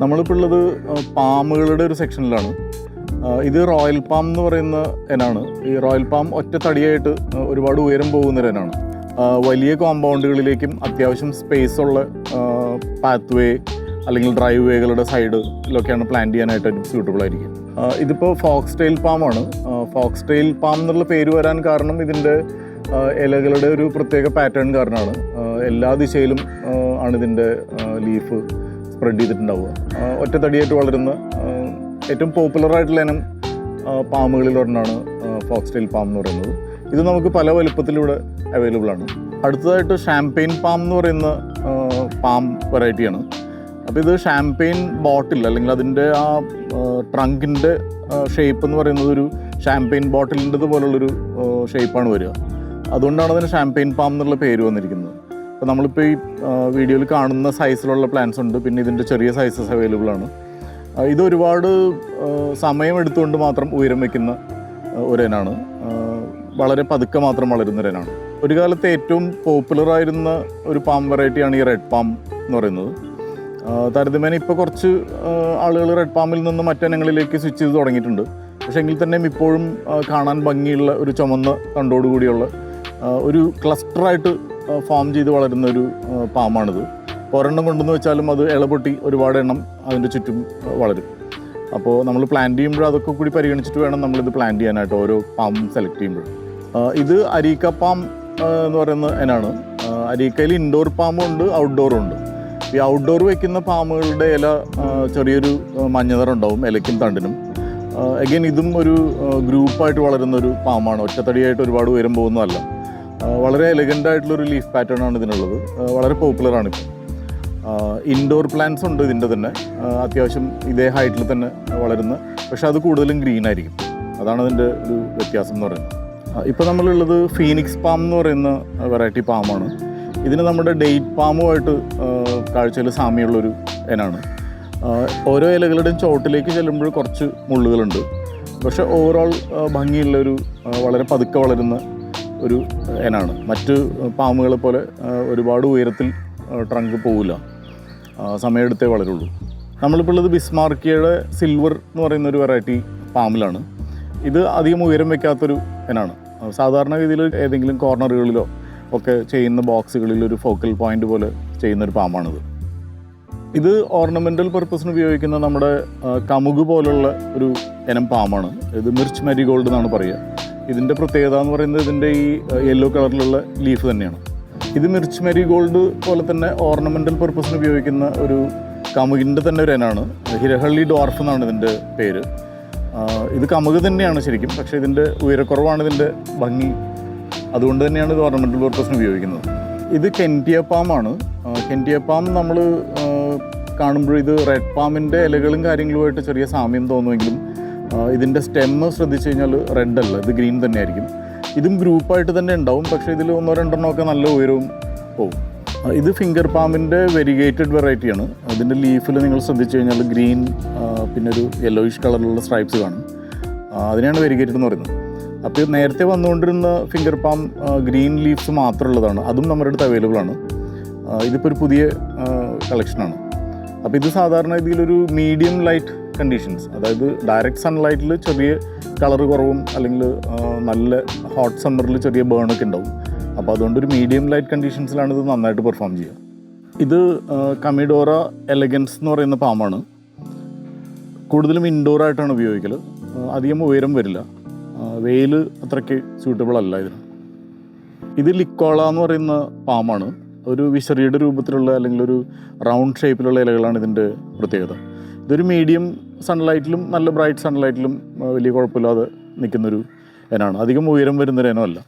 നമ്മളിപ്പോൾ ഉള്ളത് പാമുകളുടെ ഒരു സെക്ഷനിലാണ്. ഇത് റോയൽ പാം എന്ന് പറയുന്ന ഇനാണ്. ഈ റോയൽ പാം ഒറ്റ തടിയായിട്ട് ഒരുപാട് ഉയരം പോകുന്ന ഇനാണ്. വലിയ കോമ്പൗണ്ടുകളിലേക്കും അത്യാവശ്യം സ്പേസ് ഉള്ള പാത്ത് വേ അല്ലെങ്കിൽ ഡ്രൈവ് വേകളുടെ സൈഡിലൊക്കെയാണ് പ്ലാന്റ് ചെയ്യാനായിട്ട് സ്യൂട്ടബിൾ ആയിരിക്കും. ഇതിപ്പോൾ ഫോക്സ് ടെയിൽ പാമാണ്. ഫോക്സ് ടെയിൽ പാം എന്നുള്ള പേര് വരാൻ കാരണം ഇതിൻ്റെ ഇലകളുടെ ഒരു പ്രത്യേക പാറ്റേൺ കാരണമാണ്. എല്ലാ ദിശയിലും ആണ് ഇതിൻ്റെ ലീഫ് സ്പ്രെഡ് ചെയ്തിട്ടുണ്ടാവുക. ഒറ്റത്തടിയായിട്ട് വളരുന്ന ഏറ്റവും പോപ്പുലറായിട്ടുള്ള ഇനം പാമുകളിൽ ഒരെണ്ണമാണ് ഫോക്സ് ടെയിൽ പാം എന്ന് പറയുന്നത്. ഇത് നമുക്ക് പല വലുപ്പത്തിലൂടെ അവൈലബിൾ ആണ്. അടുത്തതായിട്ട് ഷാംപെയിൻ പാം എന്ന് പറയുന്ന പാം വെറൈറ്റിയാണ്. അപ്പോൾ ഇത് ഷാംപെയിൻ ബോട്ടിൽ അല്ലെങ്കിൽ അതിൻ്റെ ആ ട്രങ്കിൻ്റെ ഷേപ്പ് എന്ന് പറയുന്നത് ഒരു ഷാംപെയിൻ ബോട്ടിലിൻ്റെ പോലുള്ളൊരു ഷേപ്പാണ് വരിക. അതുകൊണ്ടാണ് അതിന് ഷാംപെയിൻ പാം എന്നുള്ള പേര് വന്നിരിക്കുന്നത്. അപ്പോൾ നമ്മളിപ്പോൾ ഈ വീഡിയോയിൽ കാണുന്ന സൈസിലുള്ള പ്ലാന്റ്സ് ഉണ്ട്, പിന്നെ ഇതിൻ്റെ ചെറിയ സൈസസ് അവൈലബിൾ ആണ്. ഇത് ഒരുപാട് സമയം എടുത്തുകൊണ്ട് മാത്രം ഉയരം വയ്ക്കുന്ന ഒരിനാണ്. വളരെ പതുക്കെ മാത്രം വളരുന്നൊരിനാണ്. ഒരു കാലത്ത് ഏറ്റവും പോപ്പുലറായിരുന്ന ഒരു പാം വെറൈറ്റിയാണ് ഈ റെഡ് പാം എന്ന് പറയുന്നത്. താരതമ്യേന ഇപ്പോൾ കുറച്ച് ആളുകൾ റെഡ് പാമിൽ നിന്ന് മറ്റിനങ്ങളിലേക്ക് സ്വിച്ച് ചെയ്ത് തുടങ്ങിയിട്ടുണ്ട്. പക്ഷേ എങ്കിൽ തന്നെയും ഇപ്പോഴും കാണാൻ ഭംഗിയുള്ള ഒരു ചുമന്ന തണ്ടോടുകൂടിയുള്ള ഒരു ക്ലസ്റ്ററായിട്ട് ഫോം ചെയ്ത് വളരുന്ന ഒരു പാമാണിത്. ഒരെണ്ണം കൊണ്ടെന്ന് വെച്ചാലും അത് ഇളപൊട്ടി ഒരുപാട് എണ്ണം അതിൻ്റെ ചുറ്റും വളരും. അപ്പോൾ നമ്മൾ പ്ലാന്റ് ചെയ്യുമ്പോൾ അതൊക്കെ കൂടി പരിഗണിച്ചിട്ട് വേണം നമ്മളിത് പ്ലാന്റ് ചെയ്യാനായിട്ട് ഓരോ പാം സെലക്ട് ചെയ്യുമ്പോൾ. ഇത് അരീക്ക പാം എന്ന് പറയുന്ന ഇനാണ്. അരീക്കയിൽ ഇൻഡോർ പാമും ഉണ്ട്, ഔട്ട്ഡോറും ഉണ്ട്. ഈ ഔട്ട്ഡോർ വയ്ക്കുന്ന പാമുകളുടെ ഇല ചെറിയൊരു മഞ്ഞനിറം ഉണ്ടാവും ഇലയ്ക്കും തണ്ടിനും. അഗൈൻ ഇതും ഒരു ഗ്രൂപ്പായിട്ട് വളരുന്നൊരു പാമാണ്. ഒറ്റത്തടിയായിട്ട് ഒരുപാട് ഉയരം പോകുന്നതല്ല. വളരെ എലഗൻ്റായിട്ടുള്ളൊരു ലീഫ് പാറ്റേൺ ആണ് ഇതിനുള്ളത്. വളരെ പോപ്പുലറാണ് ഇപ്പോൾ. ഇൻഡോർ പ്ലാന്റ്സ് ഉണ്ട് ഇതിൻ്റെ തന്നെ, അത്യാവശ്യം ഇതേ ഹൈറ്റിൽ തന്നെ വളരുന്ന, പക്ഷേ അത് കൂടുതലും ഗ്രീൻ ആയിരിക്കും. അതാണ് അതിൻ്റെ ഒരു വ്യത്യാസം എന്ന് പറയുന്നത്. ഇപ്പോൾ നമ്മളുള്ളത് ഫീനിക്സ് പാം എന്ന് പറയുന്ന വെറൈറ്റി പാമാണ്. ഇതിന് നമ്മുടെ ഡേറ്റ് പാമുമായിട്ട് കാഴ്ചയിൽ സാമ്യമുള്ളൊരു ഇനാണ്. ഓരോ ഇലകളുടെയും ചോട്ടിലേക്ക് ചെല്ലുമ്പോൾ കുറച്ച് മുള്ളുകളുണ്ട്, പക്ഷേ ഓവറോൾ ഭംഗിയുള്ളൊരു വളരെ പതുക്കെ വളരുന്ന ഒരു ഇനാണ്. മറ്റ് പാമുകളെ പോലെ ഒരുപാട് ഉയരത്തിൽ ട്രങ്ക് പോവില്ല, സമയമെടുത്തേ വളരുള്ളൂ. നമ്മളിപ്പോൾ ഉള്ളത് ബിസ്മാർക്കിയയുടെ സിൽവർ എന്ന് പറയുന്ന ഒരു വെറൈറ്റി പാമിലാണ്. ഇത് അധികം ഉയരം വയ്ക്കാത്തൊരു ഇനാണ്. സാധാരണഗതിയിൽ ഏതെങ്കിലും കോർണറുകളിലോ ഒക്കെ ചെയ്യുന്ന ബോക്സുകളിലൊരു ഫോക്കൽ പോയിൻ്റ് പോലെ ചെയ്യുന്നൊരു പാമാണിത്. ഇത് ഓർണമെൻ്റൽ പർപ്പസിന് ഉപയോഗിക്കുന്ന നമ്മുടെ കമുക് പോലുള്ള ഒരു ഇനം പാമാണ്. ഇത് മിർച്ച് മാരിഗോൾഡ് എന്നാണ് പറയുക. ഇതിൻ്റെ പ്രത്യേകത എന്ന് പറയുന്നത് ഇതിൻ്റെ ഈ യെല്ലോ കളറിലുള്ള ലീഫ് തന്നെയാണ്. ഇത് മിർച്ച് മാരിഗോൾഡ് പോലെ തന്നെ ഓർണമെൻ്റൽ പർപ്പസിന് ഉപയോഗിക്കുന്ന ഒരു കമുകിൻ്റെ തന്നെ ഒരു ഇനാണ്. ഹിരഹള്ളി ഡോർഫ് എന്നാണ് ഇതിൻ്റെ പേര്. ഇത് കമുക് തന്നെയാണ് ശരിക്കും, പക്ഷേ ഇതിൻ്റെ ഉയരക്കുറവാണ് ഇതിൻ്റെ ഭംഗി. അതുകൊണ്ട് തന്നെയാണ് ഇത് ഓർണമെൻ്റൽ പർപ്പസിന് ഉപയോഗിക്കുന്നത്. ഇത് കെൻറ്റിയ പാമാണ്. കെൻറ്റിയ പാം നമ്മൾ കാണുമ്പോൾ ഇത് റെഡ് പാമിൻ്റെ ഇലകളും കാര്യങ്ങളുമായിട്ട് ചെറിയ സാമ്യം തോന്നുമെങ്കിലും ഇതിൻ്റെ സ്റ്റെമ്മ് ശ്രദ്ധിച്ചു കഴിഞ്ഞാൽ റെഡ് അല്ല, ഇത് ഗ്രീൻ തന്നെയായിരിക്കും. ഇതും ഗ്രൂപ്പായിട്ട് തന്നെ ഉണ്ടാവും, പക്ഷേ ഇതിൽ ഒന്നോ രണ്ടെണ്ണമൊക്കെ നല്ല ഉയരവും പോകും. ഇത് ഫിംഗർ പാമ്പിൻ്റെ വെരിഗേറ്റഡ് വെറൈറ്റിയാണ്. അതിൻ്റെ ലീഫിൽ നിങ്ങൾ ശ്രദ്ധിച്ചു കഴിഞ്ഞാൽ ഗ്രീൻ പിന്നെ ഒരു യെല്ലോയിഷ് കളറിലുള്ള സ്ട്രൈപ്സ് കാണും. അതിനെയാണ് വെരിഗേറ്റഡ് എന്ന് പറയുന്നത്. അപ്പോൾ നേരത്തെ വന്നുകൊണ്ടിരുന്ന ഫിംഗർ പാം ഗ്രീൻ ലീഫ്സ് മാത്രമുള്ളതാണ്. അതും നമ്മുടെ അടുത്ത് അവൈലബിൾ ആണ്. ഇതിപ്പോൾ ഒരു പുതിയ കളക്ഷനാണ്. അപ്പോൾ ഇത് സാധാരണ ഇതിലൊരു മീഡിയം ലൈറ്റ് കണ്ടീഷൻസ്, അതായത് ഡയറക്റ്റ് സൺലൈറ്റിൽ ചെറിയ കളർ കുറവും അല്ലെങ്കിൽ നല്ല ഹോട്ട് സമ്മറിൽ ചെറിയ ബേണൊക്കെ ഉണ്ടാവും. അപ്പോൾ അതുകൊണ്ടൊരു മീഡിയം ലൈറ്റ് കണ്ടീഷൻസിലാണ് ഇത് നന്നായിട്ട് പെർഫോം ചെയ്യുക. ഇത് കമിഡോറ എലഗൻസ് എന്ന് പറയുന്ന പാമാണ്. കൂടുതലും ഇൻഡോറായിട്ടാണ് ഉപയോഗിക്കൽ. അധികം ഉയരം വരില്ല, വെയിൽ അത്രയ്ക്ക് സ്യൂട്ടബിൾ അല്ല ഇതിന്. ഇത് ലിക്കോള എന്ന് പറയുന്ന പാമാണ്. ഒരു വിശറിയുടെ രൂപത്തിലുള്ള അല്ലെങ്കിൽ ഒരു റൗണ്ട് ഷേപ്പിലുള്ള ഇലകളാണ് ഇതിൻ്റെ പ്രത്യേകത. ഇതൊരു മീഡിയം സൺലൈറ്റിലും നല്ല ബ്രൈറ്റ് സൺലൈറ്റിലും വലിയ കുഴപ്പമില്ലാതെ നിൽക്കുന്നൊരു ഇനമാണ്. അധികം ഉയരം വരുന്നൊരു ഇനമല്ല.